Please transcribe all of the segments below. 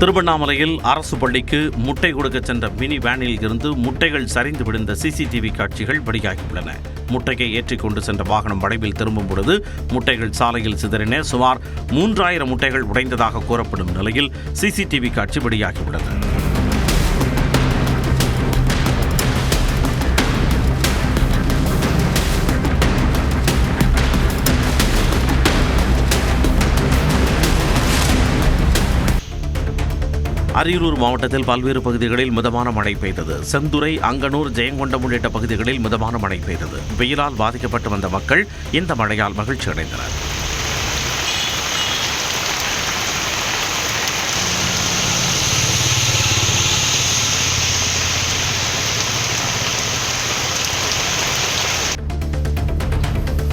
திருவண்ணாமலையில் அரசு பள்ளிக்கு முட்டை கொடுக்க சென்ற மினி வேனில் இருந்து முட்டைகள் சரிந்து விழுந்த சிசிடிவி காட்சிகள் வெளியாகியுள்ளன. முட்டையை ஏற்றிக் கொண்டு சென்ற வாகனம் வளைவில் திரும்பும் பொழுது முட்டைகள் சாலையில் சிதறின. சுமார் 3000 முட்டைகள் உடைந்ததாக கூறப்படும் நிலையில் சிசிடிவி காட்சி வெளியாகியுள்ளது. அரியலூர் மாவட்டத்தில் பல்வேறு பகுதிகளில் மிதமான மழை பெய்தது. செந்துறை, அங்கனூர், ஜெயங்கொண்டம் உள்ளிட்ட பகுதிகளில் மிதமான மழை பெய்தது. வெயிலால் பாதிக்கப்பட்டு வந்த மக்கள் இந்த மழையால் மகிழ்ச்சி அடைந்தனர்.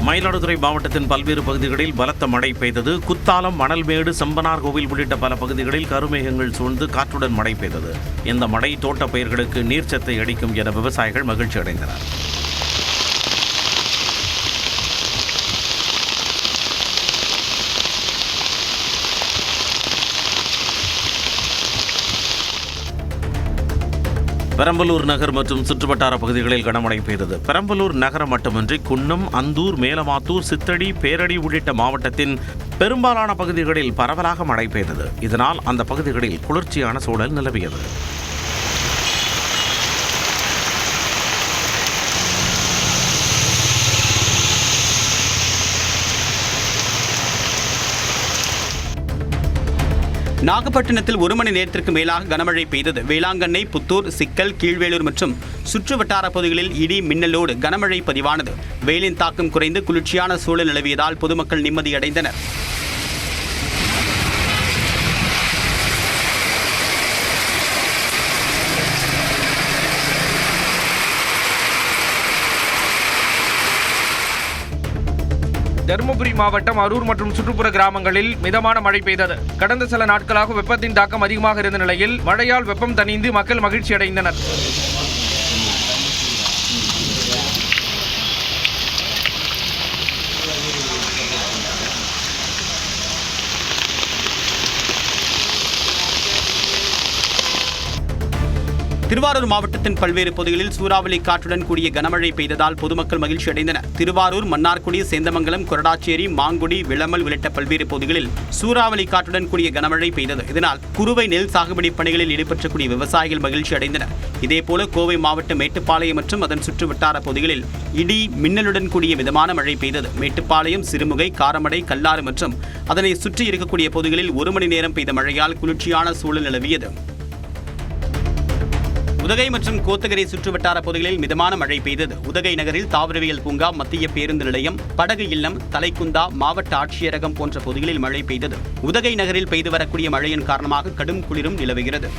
மயிலாடுதுறை மாவட்டத்தின் பல்வேறு பகுதிகளில் பலத்த மழை பெய்தது. குத்தாலம், மணல்மேடு, செம்பனார்கோவில் உள்ளிட்ட பல பகுதிகளில் கருமேகங்கள் சூழ்ந்து காற்றுடன் மழை பெய்தது. இந்த மழை தோட்ட பயிர்களுக்கு நீர்ச்சத்தை அளிக்கும் என விவசாயிகள் மகிழ்ச்சி அடைந்தனர். பெரம்பலூர் நகர் மற்றும் சுற்றுவட்டார பகுதிகளில் கனமழை பெய்தது. பெரம்பலூர் நகரம் மட்டுமின்றி குன்னம், அந்தூர், மேலமாத்தூர், சித்தடி, பேரடி உள்ளிட்ட மாவட்டத்தின் பெரும்பாலான பகுதிகளில் பரவலாக மழை பெய்தது. இதனால் அந்த பகுதிகளில் குளிர்ச்சியான சூழல் நிலவியது. நாகப்பட்டினத்தில் 1 மணி நேரத்திற்கு மேலாக கனமழை பெய்தது. வேளாங்கண்ணை, புத்தூர், சிக்கல், கீழ்வேலூர் மற்றும் சுற்றுவட்டார பகுதிகளில் இடி மின்னலோடு கனமழை பதிவானது. வெயிலின் தாக்கம் குறைந்து குளிர்ச்சியான சூழல் நிலவியதால் பொதுமக்கள் நிம்மதியடைந்தனர். தருமபுரி மாவட்டம் அரூர் மற்றும் சுற்றுப்புற கிராமங்களில் மிதமான மழை பெய்தது. கடந்த சில நாட்களாக வெப்பத்தின் தாக்கம் அதிகமாக இருந்த நிலையில் மழையால் வெப்பம் தணிந்து மக்கள் மகிழ்ச்சி அடைந்தனர். திருவாரூர் மாவட்டத்தின் பல்வேறு பகுதிகளில் சூறாவளி காற்றுடன் கூடிய கனமழை பெய்ததால் பொதுமக்கள் மகிழ்ச்சி அடைந்தனர். திருவாரூர், மன்னார்குடி, சேந்தமங்கலம், கொரடாச்சேரி, மாங்குடி, விளமல் உள்ளிட்ட பல்வேறு பகுதிகளில் சூறாவளி காற்றுடன் கூடிய கனமழை பெய்தது. இதனால் குறுவை நெல் சாகுபடி பணிகளில் ஈடுபட்டக்கூடிய விவசாயிகள் மகிழ்ச்சி அடைந்தனர். இதேபோல கோவை மாவட்டம் மேட்டுப்பாளையம் மற்றும் அதன் சுற்றுவட்டார பகுதிகளில் இடி மின்னலுடன் கூடிய மிதமான மழை பெய்தது. மேட்டுப்பாளையம், சிறுமுகை, காரமடை, கல்லாறு மற்றும் அதனை சுற்றி இருக்கக்கூடிய பகுதிகளில் 1 மணி நேரம் பெய்த மழையால் குளிர்ச்சியான சூழல் நிலவியது. உதகை மற்றும் கோத்தகிரி சுற்றுவட்டார பகுதிகளில் மிதமான மழை பெய்தது. உதகை நகரில் தாவரவியல் பூங்கா, மத்திய பேருந்து நிலையம், படகு இல்லம், தலைக்குந்தா, மாவட்ட ஆட்சியரகம் போன்ற பகுதிகளில் மழை பெய்தது. உதகை நகரில் பெய்து வரக்கூடிய மழையின் காரணமாக கடும் குளிரும் நிலவுகிறது.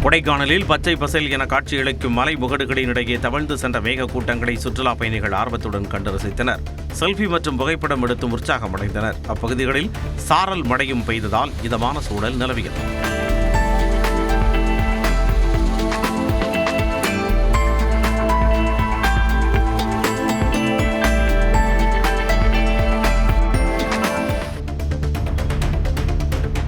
கொடைக்கானலில் பச்சை பசேல் என காட்சியளிக்கும் மலை முகடுகளின் இடையே தவழ்ந்து சென்ற மேக கூட்டங்களை சுற்றுலா பயணிகள் ஆர்வத்துடன் கண்டு ரசித்தனர். செல்ஃபி மற்றும் புகைப்படம் எடுத்தும் உற்சாகமடைந்தனர். அப்பகுதிகளில் சாரல் மழையும் பெய்ததால் இதமான சூழல் நிலவியது.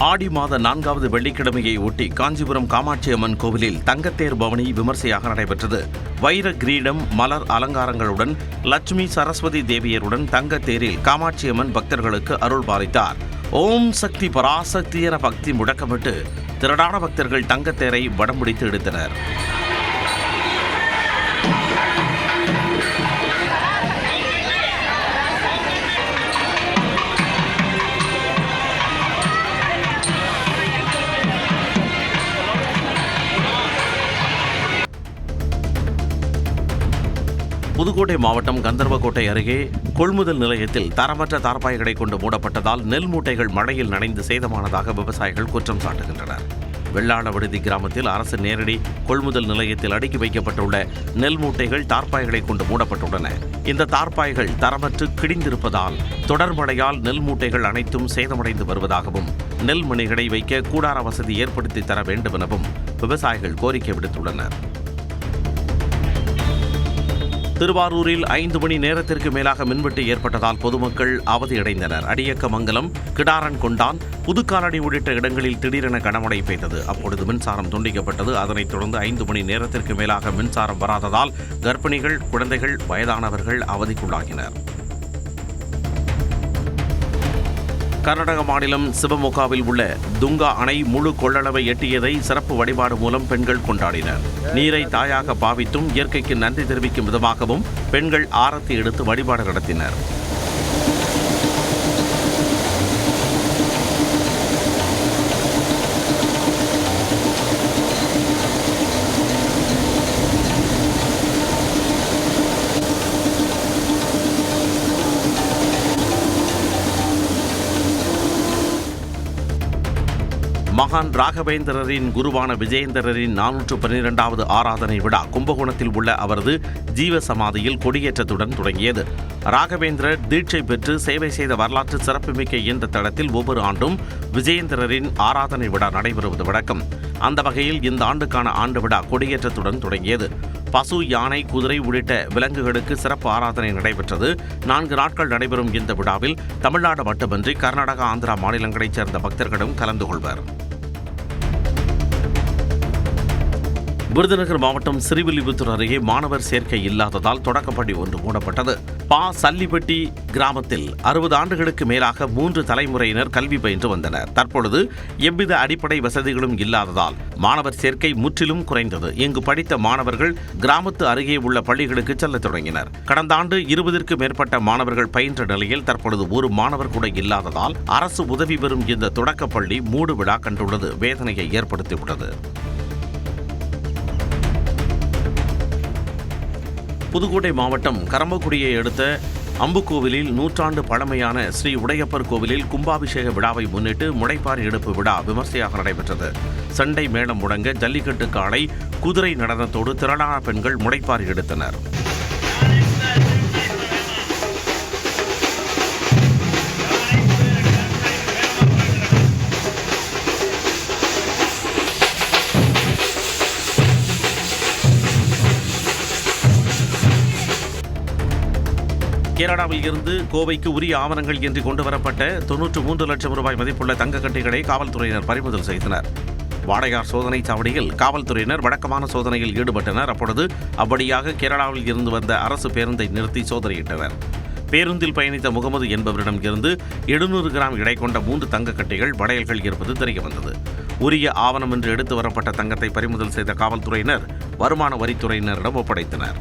ஆடி மாத 4வது வெள்ளிக்கிழமையை ஒட்டி காஞ்சிபுரம் காமாட்சி அம்மன் கோவிலில் தங்கத்தேர் பவனி விமர்சையாக நடைபெற்றது. வைர கிரீடம், மலர் அலங்காரங்களுடன் லட்சுமி சரஸ்வதி தேவியருடன் தங்கத்தேரில் காமாட்சி அம்மன் பக்தர்களுக்கு அருள் பாலித்தார். ஓம் சக்தி பராசக்தி என பக்தி முழக்கமிட்டு திரளான பக்தர்கள் தங்கத்தேரை வடம் பிடித்து எடுத்தனர். புதுக்கோட்டை மாவட்டம் கந்தர்வக்கோட்டை அருகே கொள்முதல் நிலையத்தில் தரமற்ற தார்பாய்களை கொண்டு மூடப்பட்டதால் நெல் மூட்டைகள் மழையில் நனைந்து சேதமானதாக விவசாயிகள் குற்றம் சாட்டுகின்றனர். வெள்ளாள விடுதி கிராமத்தில் அரசு நேரடி கொள்முதல் நிலையத்தில் அடுக்கி வைக்கப்பட்டுள்ள நெல் மூட்டைகள் தார்பாய்களை கொண்டு மூடப்பட்டுள்ளன. இந்த தார்பாய்கள் தரமற்று கிழிந்திருப்பதால் தொடர் மழையால் நெல் மூட்டைகள் அனைத்தும் சேதமடைந்து வருவதாகவும் நெல் மணிகளை வைக்க கூடார வசதி ஏற்படுத்தி தர வேண்டும் எனவும் விவசாயிகள் கோரிக்கை விடுத்துள்ளனர். திருவாரூரில் 5 மணி நேரத்திற்கு மேலாக மின்வெட்டு ஏற்பட்டதால் பொதுமக்கள் அவதியடைந்தனர். அடியக்கமங்கலம், கிடாரன்கொண்டான், புதுக்காலடி உள்ளிட்ட இடங்களில் திடீரென கனமழை பெய்தது. அப்பொழுது மின்சாரம் துண்டிக்கப்பட்டது. அதனைத் தொடர்ந்து 5 மணி நேரத்திற்கு மேலாக மின்சாரம் வராததால் கர்ப்பிணிகள், குழந்தைகள், வயதானவர்கள் அவதிக்குள்ளாகினர். கர்நாடக மாநிலம் சிவமொகாவில் உள்ள துங்கா அணை முழு கொள்ளளவை எட்டியதை சிறப்பு வழிபாடு மூலம் பெண்கள் கொண்டாடினர். நீரை தாயாக பாவித்தும் இயற்கைக்கு நன்றி தெரிவிக்கும் விதமாகவும் பெண்கள் ஆரத்தி எடுத்து வழிபாடு நடத்தினர். மகான் ராகவேந்திரரின் குருவான விஜயேந்திரரின் 412வது ஆராதனை விழா கும்பகோணத்தில் உள்ள அவரது ஜீவ சமாதியில் கொடியேற்றத்துடன் தொடங்கியது. ராகவேந்திரர் தீட்சை பெற்று சேவை செய்த வரலாற்று சிறப்புமிக்க இந்த தளத்தில் ஒவ்வொரு ஆண்டும் விஜயேந்திரரின் ஆராதனை விழா நடைபெறுவது வழக்கம். அந்த வகையில் இந்த ஆண்டுக்கான ஆண்டு விழா கொடியேற்றத்துடன் தொடங்கியது. பசு, யானை, குதிரை உள்ளிட்ட விலங்குகளுக்கு சிறப்பு ஆராதனை நடைபெற்றது. 4 நாட்கள் நடைபெறும் இந்த விழாவில் தமிழ்நாடு மட்டுமின்றி கர்நாடகா, ஆந்திரா மாநிலங்களைச் சேர்ந்த பக்தர்களும் கலந்து கொள்வர். விருதுநகர் மாவட்டம் ஸ்ரீவில்லிபுத்தூர் அருகே மாணவர் சேர்க்கை இல்லாததால் தொடக்கப்பள்ளி ஒன்று மூடப்பட்டது. சல்லிப்பட்டி கிராமத்தில் 60 ஆண்டுகளுக்கு மேலாக 3 தலைமுறையினர் கல்வி பயின்று வந்தனர். தற்பொழுது எவ்வித அடிப்படை வசதிகளும் இல்லாததால் மாணவர் சேர்க்கை முற்றிலும் குறைந்தது. இங்கு படித்த மாணவர்கள் கிராமத்து அருகே உள்ள பள்ளிகளுக்கு செல்ல தொடங்கினர். கடந்த ஆண்டு 20க்கும் மேற்பட்ட மாணவர்கள் பயின்ற நிலையில் தற்பொழுது ஒரு மாணவர் கூட இல்லாததால் அரசு உதவி பெறும் இந்த தொடக்கப்பள்ளி மூடு விழா கண்டுள்ளது வேதனையை ஏற்படுத்தியுள்ளது. புதுக்கோட்டை மாவட்டம் கரம்பக்குடியை அடுத்த அம்புக்கோவிலில் 100 ஆண்டு பழமையான ஸ்ரீ உடையப்பர் கோவிலில் கும்பாபிஷேக விழாவை முன்னிட்டு முளைப்பாரி எடுப்பு விழா விமர்சையாக நடைபெற்றது. சண்டை மேளம் முழங்க ஜல்லிக்கட்டு காளை, குதிரை நடனத்தோடு திரளான பெண்கள் முளைப்பாரி எடுத்தனர். கேரளாவில் இருந்து கோவைக்கு உரிய ஆவணங்கள் இன்றி கொண்டுவரப்பட்ட 93 லட்சம் ரூபாய் மதிப்புள்ள தங்கக்கட்டிகளை காவல்துறையினர் பறிமுதல் செய்தனர். வாடையார் சோதனை சாவடியில் காவல்துறையினர் வழக்கமான சோதனையில் ஈடுபட்டனர். அப்பொழுது அவ்வழியாக கேரளாவில் இருந்து வந்த அரசு பேருந்தை நிறுத்தி சோதனையிட்டனர். பேருந்தில் பயணித்த முகமது என்பவரிடம் இருந்து 700 கிராம் எடை கொண்ட 3 தங்கக்கட்டிகள், வளையல்கள் இருப்பது தெரியவந்தது. உரிய ஆவணம் என்று எடுத்து வரப்பட்ட தங்கத்தை பறிமுதல் செய்த காவல்துறையினர் வருமான வரித்துறையினரிடம் ஒப்படைத்தனர்.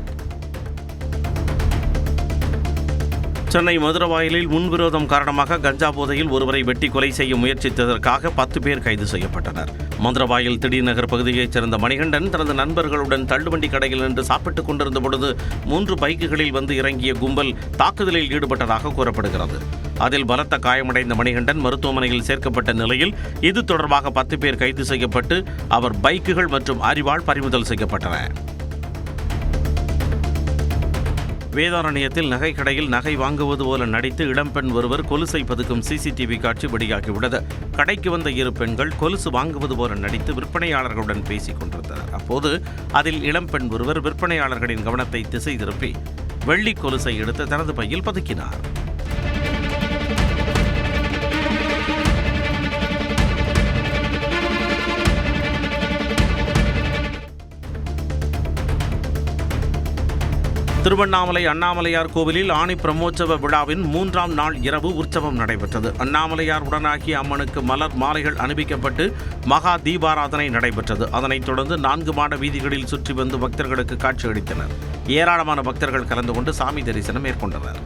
சென்னை மதுரவாயலில் முன்விரோதம் காரணமாக கஞ்சா போதையில் ஒருவரை வெட்டி கொலை செய்ய முயற்சித்ததற்காக 10 பேர் கைது செய்யப்பட்டனர். மதுரவாயல் திடீர் நகர் பகுதியைச் சேர்ந்த மணிகண்டன் தனது நண்பர்களுடன் தள்ளுவண்டி கடையில் நின்று சாப்பிட்டுக் கொண்டிருந்த பொழுது 3 பைக்குகளில் வந்து இறங்கிய கும்பல் தாக்குதலில் ஈடுபட்டதாக கூறப்படுகிறது. அதில் பலத்த காயமடைந்த மணிகண்டன் மருத்துவமனையில் சேர்க்கப்பட்ட நிலையில் இது தொடர்பாக 10 பேர் கைது செய்யப்பட்டு அவர் பைக்குகள் மற்றும் அரிவாள் பறிமுதல் செய்யப்பட்டன. வேதாரண்யத்தில் நகை கடையில் நகை வாங்குவது போல நடித்து இளம்பெண் ஒருவர் கொலுசை பதுக்கும் சிசிடிவி காட்சி வெளியாகியுள்ளது. கடைக்கு வந்த 2 பெண்கள் கொலுசு வாங்குவது போல நடித்து விற்பனையாளர்களுடன் பேசிக் கொண்டிருந்தனர். அப்போது அதில் இளம்பெண் ஒருவர் விற்பனையாளர்களின் கவனத்தை திசை திருப்பி வெள்ளி கொலுசை எடுத்து தனது பையில் பதுக்கினார். திருவண்ணாமலை அண்ணாமலையார் கோவிலில் ஆணி பிரம்மோற்சவ விழாவின் 3ஆம் நாள் இரவு உற்சவம் நடைபெற்றது. அண்ணாமலையார் உடனாகிய அம்மனுக்கு மலர் மாலைகள் அணிவிக்கப்பட்டு மகா தீபாராதனை நடைபெற்றது. அதனைத் தொடர்ந்து 4 மாட வீதிகளில் சுற்றி வந்து பக்தர்களுக்கு காட்சியளித்தனர். ஏராளமான பக்தர்கள் கலந்து கொண்டு சாமி தரிசனம் மேற்கொண்டனர்.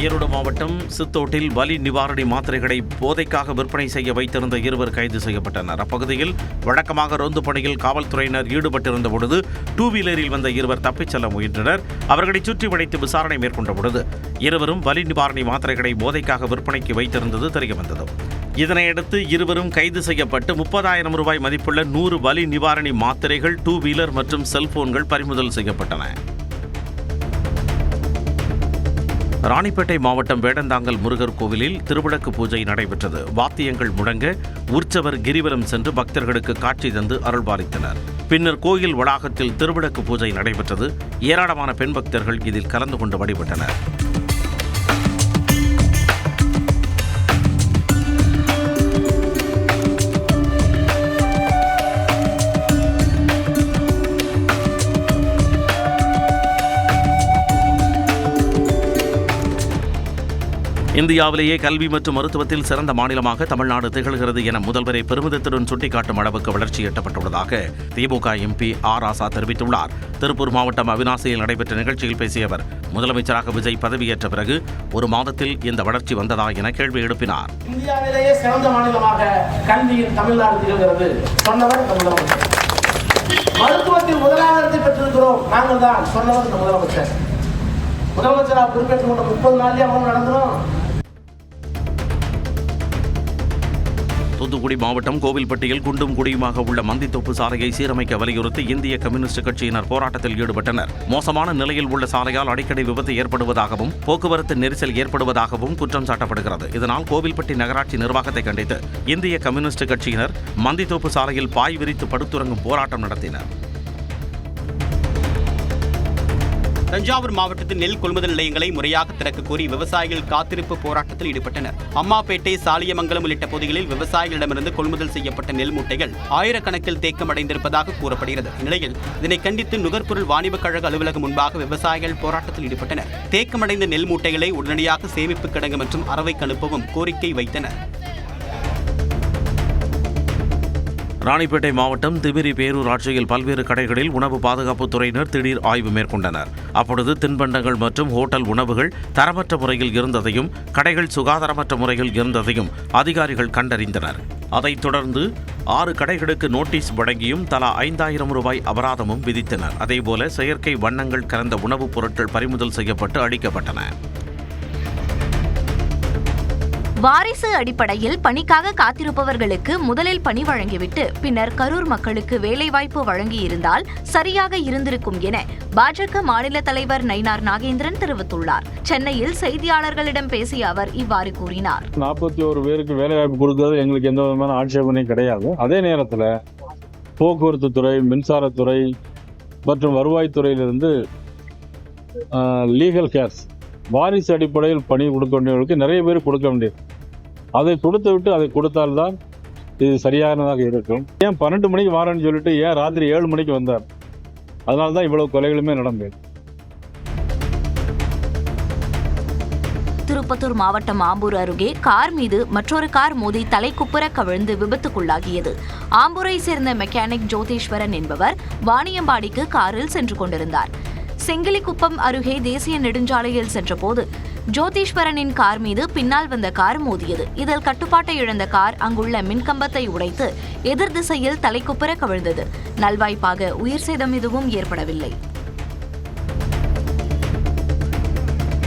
ஈரோடு மாவட்டம் சித்தோட்டில் வலி நிவாரணி மாத்திரைகளை போதைக்காக விற்பனை செய்ய வைத்திருந்த 2 கைது செய்யப்பட்டனர். அப்பகுதியில் வழக்கமாக ரோந்து பணியில் காவல்துறையினர் ஈடுபட்டிருந்த பொழுது 2 வீலரில் வந்த 2 தப்பிச் செல்ல முயன்றனர். அவர்களை சுற்றி வளைத்து விசாரணை மேற்கொண்ட பொழுது 2 வலி நிவாரணி மாத்திரைகளை போதைக்காக விற்பனைக்கு வைத்திருந்தது தெரியவந்தது. இதனையடுத்து இருவரும் கைது செய்யப்பட்டு 30,000 ரூபாய் மதிப்புள்ள 100 வலி நிவாரணி மாத்திரைகள், 2 வீலர் மற்றும் செல்போன்கள் பறிமுதல் செய்யப்பட்டன. ராணிப்பேட்டை மாவட்டம் வேடந்தாங்கல் முருகர் கோவிலில் திருவிளக்கு பூஜை நடைபெற்றது. வாத்தியங்கள் முழங்க உற்சவர் கிரிவலம் சென்று பக்தர்களுக்கு காட்சி தந்து அருள்பாலித்தனர். பின்னர் கோயில் வளாகத்தில் திருவிளக்கு பூஜை நடைபெற்றது. ஏராளமான பெண் பக்தர்கள் இதில் கலந்து கொண்டு வழிபட்டனர். இந்தியாவிலேயே கல்வி மற்றும் மருத்துவத்தில் சிறந்த மாநிலமாக தமிழ்நாடு திகழ்கிறது என முதல்வரை பெருமிதத்துடன் சுட்டிக்காட்டும் அளவுக்கு வளர்ச்சி எட்டப்பட்டுள்ளதாக திமுக எம்பி ஆர் ராசா தெரிவித்துள்ளார். திருப்பூர் மாவட்டம் அவிநாசியில் நடைபெற்ற நிகழ்ச்சியில் பேசிய அவர், முதலமைச்சராக விஜய் பதவியேற்ற பிறகு ஒரு மாதத்தில் இந்த வளர்ச்சி வந்ததா என கேள்வி எழுப்பினார். இந்தியாவிலேயே சிறந்த மாநிலமாக கல்வியில் தமிழ்நாடு திகழ்கிறது சொன்னவர் முதலமைச்சர். மருத்துவத்தில் முதலாவது பெற்றிருக்கிறோம் நாங்கள் தான் சொன்னவர் முதலமைச்சர். முதலமைச்சராக பொறுப்பேற்றுக் கொண்ட 30 நாள்லயே அவங்க நடந்துடும். தூத்துக்குடி மாவட்டம் கோவில்பட்டியில் குண்டும் குடியுமாக உள்ள மந்தித்தோப்பு சாலையை சீரமைக்க வலியுறுத்தி இந்திய கம்யூனிஸ்ட் கட்சியினர் போராட்டத்தில் ஈடுபட்டனர். மோசமான நிலையில் உள்ள சாலையால் அடிக்கடி விபத்து ஏற்படுவதாகவும் போக்குவரத்து நெரிசல் ஏற்படுவதாகவும் குற்றம் சாட்டப்படுகிறது. இதனால் கோவில்பட்டி நகராட்சி நிர்வாகத்தை கண்டித்து இந்திய கம்யூனிஸ்ட் கட்சியினர் மந்தித்தோப்பு சாலையில் பாய் விரித்து படுத்துறங்கும் போராட்டம் நடத்தினர். தஞ்சாவூர் மாவட்டத்தில் நெல் கொள்முதல் நிலையங்களை முறையாக திறக்க கோரி விவசாயிகள் காத்திருப்பு போராட்டத்தில் ஈடுபட்டனர். அம்மாப்பேட்டை, சாலியமங்கலம் உள்ளிட்ட பகுதிகளில் விவசாயிகளிடமிருந்து கொள்முதல் செய்யப்பட்ட நெல் மூட்டைகள் ஆயிரக்கணக்கில் தேக்கமடைந்திருப்பதாக கூறப்படுகிறது. இந்நிலையில் இதனை கண்டித்து நுகர்பொருள் வாணிபக் கழக அலுவலகம் முன்பாக விவசாயிகள் போராட்டத்தில் ஈடுபட்டனர். தேக்கமடைந்த நெல் மூட்டைகளை உடனடியாக சேமிப்பு கிடங்கு மற்றும் அரவைக்கு அனுப்பவும் கோரிக்கை வைத்தனர். ராணிப்பேட்டை மாவட்டம் திமிரி பேரூராட்சியில் பல்வேறு கடைகளில் உணவு பாதுகாப்புத் துறையினர் திடீர் ஆய்வு மேற்கொண்டனர். அப்பொழுது தின்பண்டங்கள் மற்றும் ஹோட்டல் உணவுகள் தரமற்ற முறையில் இருந்ததையும் கடைகள் சுகாதாரமற்ற முறையில் இருந்ததையும் அதிகாரிகள் கண்டறிந்தனர். அதைத் தொடர்ந்து 6 கடைகளுக்கு நோட்டீஸ் வழங்கியும் தலா 5,000 ரூபாய் அபராதமும் விதித்தனர். அதேபோல செயற்கை வண்ணங்கள் கலந்த உணவுப் பொருட்கள் பறிமுதல் செய்யப்பட்டு அளிக்கப்பட்டன. வாரிசு அடிப்படையில் பணிக்காக காத்திருப்பவர்களுக்கு முதலில் பணி வழங்கிவிட்டு பின்னர் கரூர் மக்களுக்கு வேலைவாய்ப்பு வழங்கியிருந்தால் சரியாக இருந்திருக்கும் என பாஜக மாநில தலைவர் நயினார் நாகேந்திரன் தெரிவித்துள்ளார். சென்னையில் செய்தியாளர்களிடம் பேசிய அவர் இவ்வாறு கூறினார். 41 பேருக்கு வேலைவாய்ப்பு கொடுத்தது எங்களுக்கு எந்த விதமான ஆட்சேபனையும் கிடையாது. அதே நேரத்தில் போக்குவரத்து துறை, மின்சாரத்துறை மற்றும் வருவாய்த்துறையிலிருந்து லீகல் கேர்ஸ் வாரிசு அடிப்படையில் பணி கொடுக்க வேண்டியவர்களுக்கு நிறைய பேர் கொடுக்க வேண்டியது. அதை கொடுத்து விட்டு அதை கொடுத்தால்தான் இது சரியானதாக இருக்கும். ஏன் 12 மணிக்கு வாரேன்னு சொல்லிட்டு ஏன் ராத்திரி 7 மணிக்கு வந்தார்? அதனால தான் இவ்வளவு கொலைகளுமே நடந்தது. திருப்பத்தூர் மாவட்டம் ஆம்பூர் அருகே கார் மீது மற்றொரு கார் மோதி தலைக்குப்புற கவிழ்ந்து விபத்துக்குள்ளாகியது. ஆம்பூரை சேர்ந்த மெக்கானிக் ஜோதீஸ்வரன் என்பவர் வாணியம்பாடிக்கு காரில் சென்று கொண்டிருந்தார். செங்கிலிக்குப்பம் அருகே தேசிய நெடுஞ்சாலையில் சென்றபோது ஜோதீஸ்வரனின் கார் மீது பின்னால் வந்த கார் மோதியது. இதில் கட்டுப்பாட்டை இழந்த கார் அங்குள்ள மின்கம்பத்தை உடைத்து எதிர் திசையில் தலைக்குப்புற கவிழ்ந்தது. நல்வாய்ப்பாக உயிர் சேதம் எதுவும் ஏற்படவில்லை.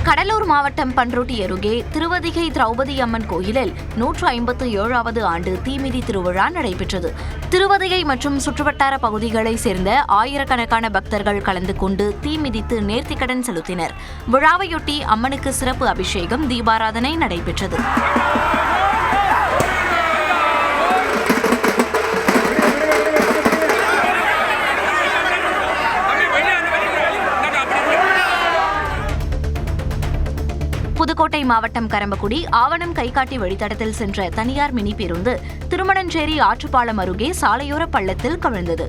கடலூர் மாவட்டம் பன்ருட்டி அருகே திருவதிகை திரௌபதி அம்மன் கோயிலில் 157வது ஆண்டு தீமிதி திருவிழா நடைபெற்றது. திருவதிகை மற்றும் சுற்றுவட்டார பகுதிகளைச் சேர்ந்த ஆயிரக்கணக்கான பக்தர்கள் கலந்து கொண்டு தீ மிதித்து நேர்த்திக்கடன் செலுத்தினர். விழாவையொட்டி அம்மனுக்கு சிறப்பு அபிஷேகம், தீபாராதனை நடைபெற்றது. புதுக்கோட்டை மாவட்டம் கரம்பக்குடி ஆவணம் கைகாட்டி வழித்தடத்தில் சென்ற தனியார் மினி பேருந்து திருமணஞ்சேரி ஆற்றுப்பாலம் அருகே சாலையோர பள்ளத்தில் கவிழ்ந்தது.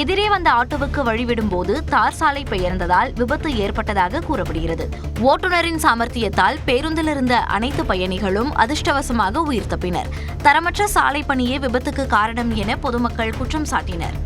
எதிரே வந்த ஆட்டோவுக்கு வழிவிடும்போது தார் சாலை பெயர்ந்ததால் விபத்து ஏற்பட்டதாக கூறப்படுகிறது. ஓட்டுநரின் சாமர்த்தியத்தால் பேருந்தில் இருந்த அனைத்து பயணிகளும் அதிர்ஷ்டவசமாக உயிர் தப்பினர். தரமற்ற சாலை பணியே விபத்துக்கு காரணம் என பொதுமக்கள் குற்றம் சாட்டினர்.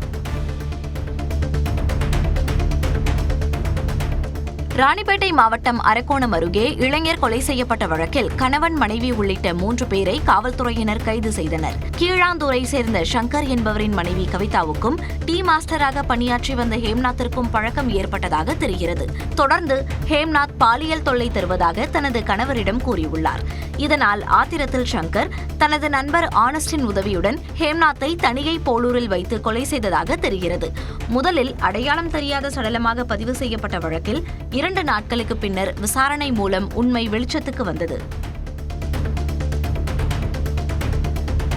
ராணிப்பேட்டை மாவட்டம் அரக்கோணம் அருகே இளைஞர் கொலை செய்யப்பட்ட வழக்கில் கணவன் மனைவி உள்ளிட்ட 3 பேரை காவல்துறையினர் கைது செய்தனர். கீழாந்தூரை சேர்ந்த சங்கர் என்பவரின் மனைவி கவிதாவுக்கும் டீ மாஸ்டராக பணியாற்றி வந்த ஹேம்நாத்திற்கும் பழக்கம் ஏற்பட்டதாக தெரிகிறது. தொடர்ந்து ஹேம்நாத் பாலியல் தொல்லை தருவதாக தனது கணவரிடம் கூறியுள்ளார். இதனால் ஆத்திரத்தில் சங்கர் தனது நண்பர் ஆனஸ்டின் உதவியுடன் ஹேம்நாத்தை தணிகை போலூரில் வைத்து கொலை செய்ததாக தெரிகிறது. முதலில் அடையாளம் தெரியாத சடலமாக பதிவு செய்யப்பட்ட வழக்கில் 2 நாட்களுக்கு பின்னர் விசாரணை மூலம் உண்மை வெளிச்சத்துக்கு வந்தது.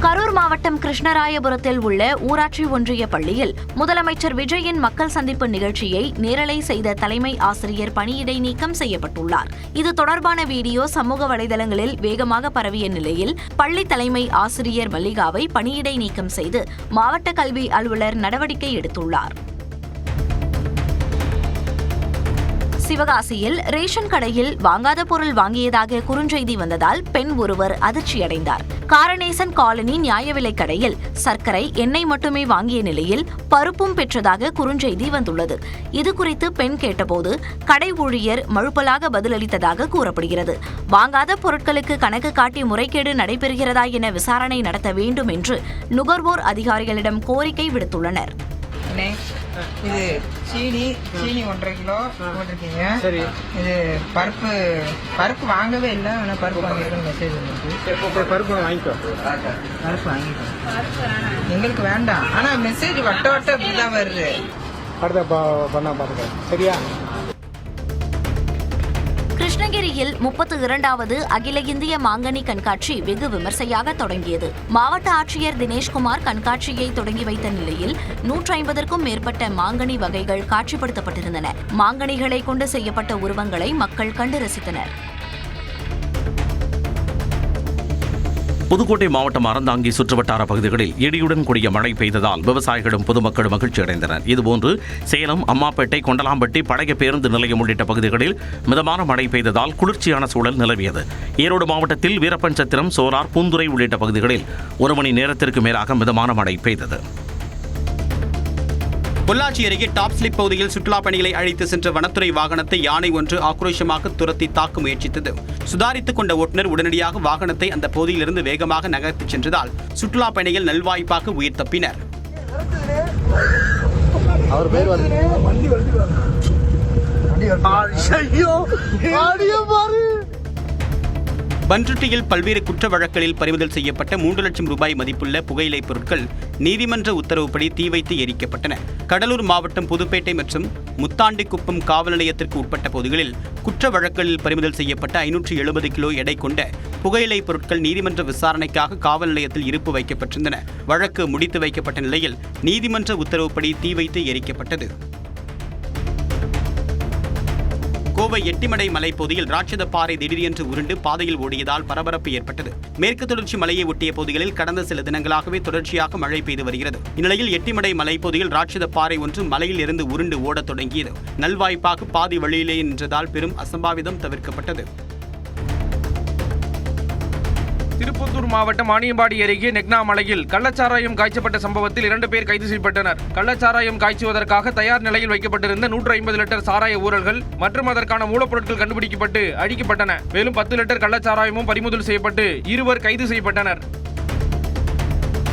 கரூர் மாவட்டம் கிருஷ்ணராயபுரத்தில் உள்ள ஊராட்சி ஒன்றிய பள்ளியில் முதலமைச்சர் விஜயின் மக்கள் சந்திப்பு நிகழ்ச்சியை நேரலை செய்த தலைமை ஆசிரியர் பணியிடை நீக்கம் செய்யப்பட்டுள்ளார். இது தொடர்பான வீடியோ சமூக வலைதளங்களில் வேகமாக பரவிய நிலையில் பள்ளி தலைமை ஆசிரியர் மல்லிகாவை பணியிடை நீக்கம் செய்து மாவட்ட கல்வி அலுவலர் நடவடிக்கை எடுத்துள்ளார். சிவகாசியில் ரேஷன் கடையில் வாங்காத பொருள் வாங்கியதாக குறுஞ்செய்தி வந்ததால் பெண் ஒருவர் அதிர்ச்சியடைந்தார். காரணேசன் காலனி நியாய விலைக் கடையில் சர்க்கரை, எண்ணெய் மட்டுமே வாங்கிய நிலையில் பருப்பும் பெற்றதாக குறுஞ்செய்தி வந்துள்ளது. இதுகுறித்து பெண் கேட்டபோது கடை ஊழியர் மழுப்பலாக பதிலளித்ததாக கூறப்படுகிறது. வாங்காத பொருட்களுக்கு கணக்கு காட்டி முறைகேடு நடைபெறுகிறதா என விசாரணை நடத்த வேண்டும் என்று நுகர்வோர் அதிகாரிகளிடம் கோரிக்கை விடுத்துள்ளனர். இது சீனி 1.5 கிலோ போட்டிருக்கீங்க. சரி. இது பருப்பு வாங்கவே இல்லை. ஆனால் பருப்பு வாங்கிருக்கோம் மெசேஜ் வந்துருக்கு. பருப்பு வாங்கிக்கோ. எங்களுக்கு வேண்டாம். ஆனால் மெசேஜ் வட்ட இப்படிதான் வருது. அடுத்த பண்ண பார்த்துக்க. சரியா? கிருஷ்ணகிரியில் 32வது அகில இந்திய மாங்கனி கண்காட்சி வெகு விமர்சையாக தொடங்கியது. மாவட்ட ஆட்சியர் தினேஷ்குமார் கண்காட்சியை தொடங்கி வைத்த நிலையில் 150க்கும் மேற்பட்ட மாங்கனி வகைகள் காட்சிப்படுத்தப்பட்டிருந்தன. மாங்கனிகளை கொண்டு செய்யப்பட்ட உருவங்களை மக்கள் கண்டு ரசித்தனர். புதுக்கோட்டை மாவட்டம் அறந்தாங்கி சுற்றுவட்டார பகுதிகளில் இடியுடன் கூடிய மழை பெய்ததால் விவசாயிகளும் பொதுமக்களும் மகிழ்ச்சி அடைந்தனர். இதுபோன்று சேலம், அம்மாப்பேட்டை, கொண்டலாம்பட்டி, பழைய பேருந்து நிலையம் உள்ளிட்ட பகுதிகளில் மிதமான மழை பெய்ததால் குளிர்ச்சியான சூழல் நிலவியது. ஈரோடு மாவட்டத்தில் வீரப்பன்சத்திரம், சோலார், பூந்துறை உள்ளிட்ட பகுதிகளில் 1 மணி நேரத்திற்கு மேலாக மிதமான மழை பெய்தது. பொள்ளாச்சி அருகே டாப் ஸ்லிப் பகுதியில் சுற்றுலாப் பயணிகளை அழைத்து சென்ற வனத்துறை வாகனத்தை யானை ஒன்று ஆக்ரோஷமாக துரத்தி தாக்க முயற்சித்தது. சுதாரித்துக் கொண்ட ஓட்டுநர் உடனடியாக வாகனத்தை அந்த பகுதியிலிருந்து வேகமாக நகர்த்திச் சென்றதால் சுற்றுலாப் பயணிகள் நல்வாய்ப்பாக உயிர் தப்பினர். பன்ருட்டியில் பல்வேறு குற்ற வழக்குகளில் பறிமுதல் செய்யப்பட்ட 3 லட்சம் ரூபாய் மதிப்புள்ள புகையிலைப் பொருட்கள் நீதிமன்ற உத்தரவுப்படி தீ வைத்து எரிக்கப்பட்டன. கடலூர் மாவட்டம் புதுப்பேட்டை மற்றும் முத்தாண்டிக்குப்பம் காவல் நிலையத்திற்கு உட்பட்ட பகுதிகளில் குற்ற வழக்குகளில் பறிமுதல் செய்யப்பட்ட 570 கிலோ எடை கொண்ட புகையிலைப் பொருட்கள் நீதிமன்ற விசாரணைக்காக காவல் நிலையத்தில் இருப்பு வைக்கப்பட்டிருந்தன. வழக்கு முடித்து வைக்கப்பட்ட நிலையில் நீதிமன்ற உத்தரவுப்படி தீ வைத்து எரிக்கப்பட்டது. கோவை எட்டிமடை மலைப்பகுதியில் ராட்சத பாறை திடீரென்று உருண்டு பாதையில் ஓடியதால் பரபரப்பு ஏற்பட்டது. மேற்கு தொடர்ச்சி மலையை ஒட்டிய பகுதிகளில் கடந்த சில தினங்களாகவே தொடர்ச்சியாக மழை பெய்து வருகிறது. இந்நிலையில் எட்டிமடை மலைப்பகுதியில் ராட்சத பாறை ஒன்று மலையில் இருந்து உருண்டு ஓடத் தொடங்கியது. நல்வாய்ப்பாக பாதி வழியிலேயே நின்றதால் பெரும் அசம்பாவிதம் தவிர்க்கப்பட்டது. திருப்பத்தூர் மாவட்டம் ஆணியம்பாடி அருகே நெக்னா மலையில் கள்ளச்சாராயம் காய்ச்சப்பட்ட சம்பவத்தில் 2 பேர் கைது செய்யப்பட்டனர். கள்ளச்சாராயம் காய்ச்சுவதற்காக தயார் நிலையில் வைக்கப்பட்டிருந்த 150 லிட்டர் சாராய ஊரல்கள் மற்றும் அதற்கான மூலப்பொருட்கள் கண்டுபிடிக்கப்பட்டு அழிக்கப்பட்டன. மேலும் 10 லிட்டர் கள்ளச்சாராயமும் பறிமுதல் செய்யப்பட்டு 2 கைது செய்யப்பட்டனர்.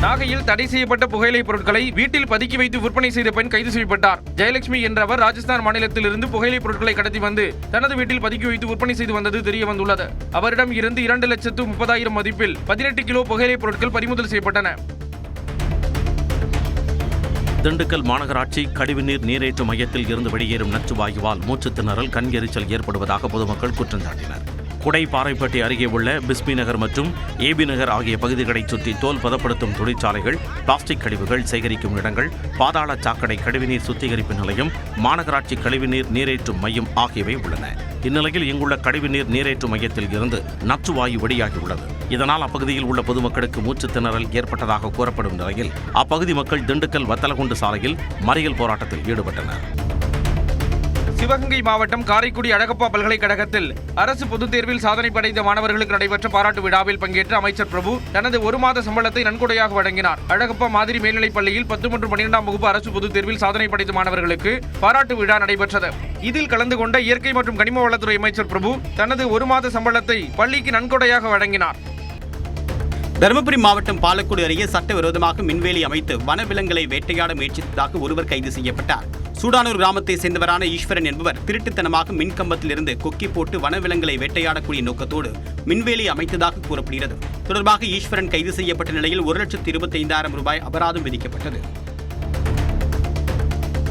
நாகையில் தடை செய்யப்பட்ட புகையிலை பொருட்களை வீட்டில் பதுக்கி வைத்து விற்பனை செய்த பெண் கைது செய்யப்பட்டார். ஜெயலட்சுமி என்றவர் ராஜஸ்தான் மாநிலத்திலிருந்து புகையிலை பொருட்களை கடத்தி வந்து தனது வீட்டில் பதுக்கி வைத்து விற்பனை செய்து வந்தது தெரிய வந்துள்ளது. அவரிடம் இருந்து 2,30,000 மதிப்பில் 18 கிலோ புகையிலை பொருட்கள் பறிமுதல் செய்யப்பட்டன. திண்டுக்கல் மாநகராட்சி கழிவுநீர் நீரேற்று மையத்தில் இருந்து வெளியேறும் நச்சு வாயுவால் மூச்சுத் திணறல், கண் எரிச்சல் ஏற்படுவதாக பொதுமக்கள் குற்றம் சாட்டினர். குடை பாறைப்பட்டி அருகே உள்ள பிஸ்மி நகர் மற்றும் ஏபி நகர் ஆகிய பகுதிகளைச் சுற்றி தோல் பதப்படுத்தும் தொழிற்சாலைகள், பிளாஸ்டிக் கழிவுகள் சேகரிக்கும் இடங்கள், பாதாள சாக்கடை கழிவுநீர் சுத்திகரிப்பு நிலையம், மாநகராட்சி கழிவுநீர் நீரேற்றும் மையம் ஆகியவை உள்ளன. இந்நிலையில் இங்குள்ள கழிவுநீர் நீரேற்று மையத்தில் இருந்து நச்சு வாயு வெளியாகியுள்ளது. இதனால் அப்பகுதியில் உள்ள பொதுமக்களுக்கு மூச்சுத் திணறல் ஏற்பட்டதாக கூறப்படும் நிலையில் அப்பகுதி மக்கள் திண்டுக்கல் வத்தலகுண்டு சாலையில் மறியல் போராட்டத்தில் ஈடுபட்டனர். சிவகங்கை மாவட்டம் காரைக்குடி அழகப்பா பல்கலைக்கழகத்தில் அரசு பொதுத் தேர்வில் சாதனை படைத்த மாணவர்களுக்கு நடைபெற்ற பாராட்டு விழாவில் பங்கேற்ற அமைச்சர் பிரபு தனது 1 மாத சம்பளத்தை நன்கொடையாக வழங்கினார். அழகப்பா மாதிரி மேல்நிலைப் பள்ளியில் 10 மற்றும் 12ஆம் வகுப்பு அரசு பொதுத் தேர்வில் சாதனை படைத்த மாணவர்களுக்கு பாராட்டு விழா நடைபெற்றது. இதில் கலந்து கொண்ட இயற்கை மற்றும் கனிம வளத்துறை அமைச்சர் பிரபு தனது 1 மாத சம்பளத்தை பள்ளிக்கு நன்கொடையாக வழங்கினார். தருமபுரி மாவட்டம் பாலக்கோடு அருகே சட்டவிரோதமாக மின்வேலி அமைத்து வனவிலங்குகளை வேட்டையாட முயற்சித்ததாக ஒருவர் கைது செய்யப்பட்டார். சூடானூர் கிராமத்தை சேர்ந்தவரான ஈஸ்வரன் என்பவர் திருட்டுத்தனமாக மின்கம்பத்திலிருந்து கொக்கி போட்டு வனவிலங்குகளை வேட்டையாடக்கூடிய நோக்கத்தோடு மின்வேலி அமைத்ததாக கூறப்படுகிறது. தொடர்பாக ஈஸ்வரன் கைது செய்யப்பட்ட நிலையில் 1,25,000 ரூபாய் அபராதம் விதிக்கப்பட்டது.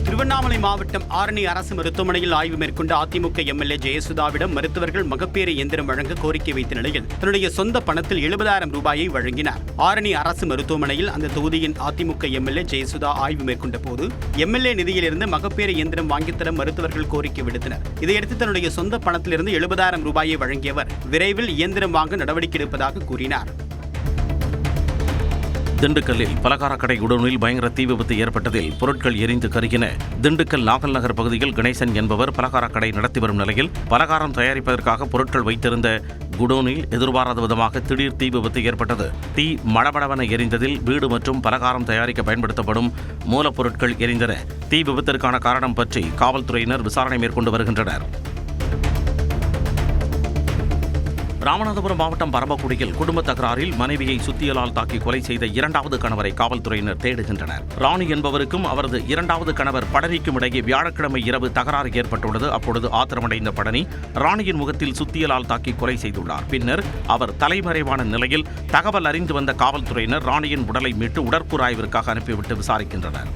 திருவண்ணாமலை மாவட்டம் ஆரணி அரசு மருத்துவமனையில் ஆய்வு மேற்கொண்ட அதிமுக எம்எல்ஏ ஜெயசுதாவிடம் மருத்துவர்கள் மகப்பேறு இயந்திரம் வழங்க கோரிக்கை வைத்த நிலையில் தன்னுடைய சொந்த பணத்தில் 70,000 ரூபாயை வழங்கினார். ஆரணி அரசு மருத்துவமனையில் அந்த தொகுதியின் அதிமுக எம்எல்ஏ ஜெயசுதா ஆய்வு மேற்கொண்ட போது எம்எல்ஏ நிதியிலிருந்து மகப்பேறு இயந்திரம் வாங்கித்தர மருத்துவர்கள் கோரிக்கை விடுத்தனர். இதையடுத்து தன்னுடைய சொந்த பணத்திலிருந்து 70,000 ரூபாயை வழங்கியவர் விரைவில் இயந்திரம் வாங்க நடவடிக்கை எடுப்பதாக கூறினார். திண்டுக்கல்லில் பலகார கடை குடோனில் பயங்கர தீ விபத்து ஏற்பட்டதில் பொருட்கள் எரிந்து கருகின. திண்டுக்கல் நாகல் நகர் பகுதியில் கணேசன் என்பவர் பலகார கடை நடத்தி வரும் நிலையில் பலகாரம் தயாரிப்பதற்காக பொருட்கள் வைத்திருந்த குடோனில் எதிர்பாராத விதமாக திடீர் தீ விபத்து ஏற்பட்டது. தீ மடமடவென எரிந்ததில் வீடு மற்றும் பலகாரம் தயாரிக்க பயன்படுத்தப்படும் மூலப்பொருட்கள் எரிந்தன. தீ விபத்திற்கான காரணம் பற்றி காவல்துறையினர் விசாரணை மேற்கொண்டு வருகின்றனர். ராமநாதபுரம் மாவட்டம் பரமக்குடியில் குடும்ப தகராறில் மனைவியை சுத்தியலால் தாக்கி கொலை செய்த 2வது கணவரை காவல்துறையினர் தேடுகின்றனர். ராணி என்பவருக்கும் அவரது 2வது கணவர் பழனிக்கும் இடையே வியாழக்கிழமை இரவு தகராறு ஏற்பட்டுள்ளது. அப்பொழுது ஆத்திரமடைந்த பழனி ராணியின் முகத்தில் சுத்தியலால் தாக்கி கொலை செய்துள்ளார். பின்னர் அவர் தலைமறைவான நிலையில் தகவல் அறிந்து வந்த காவல்துறையினர் ராணியின் உடலை மீட்டு உடற்கூறு ஆய்விற்காக அனுப்பிவிட்டு விசாரிக்கின்றனர்.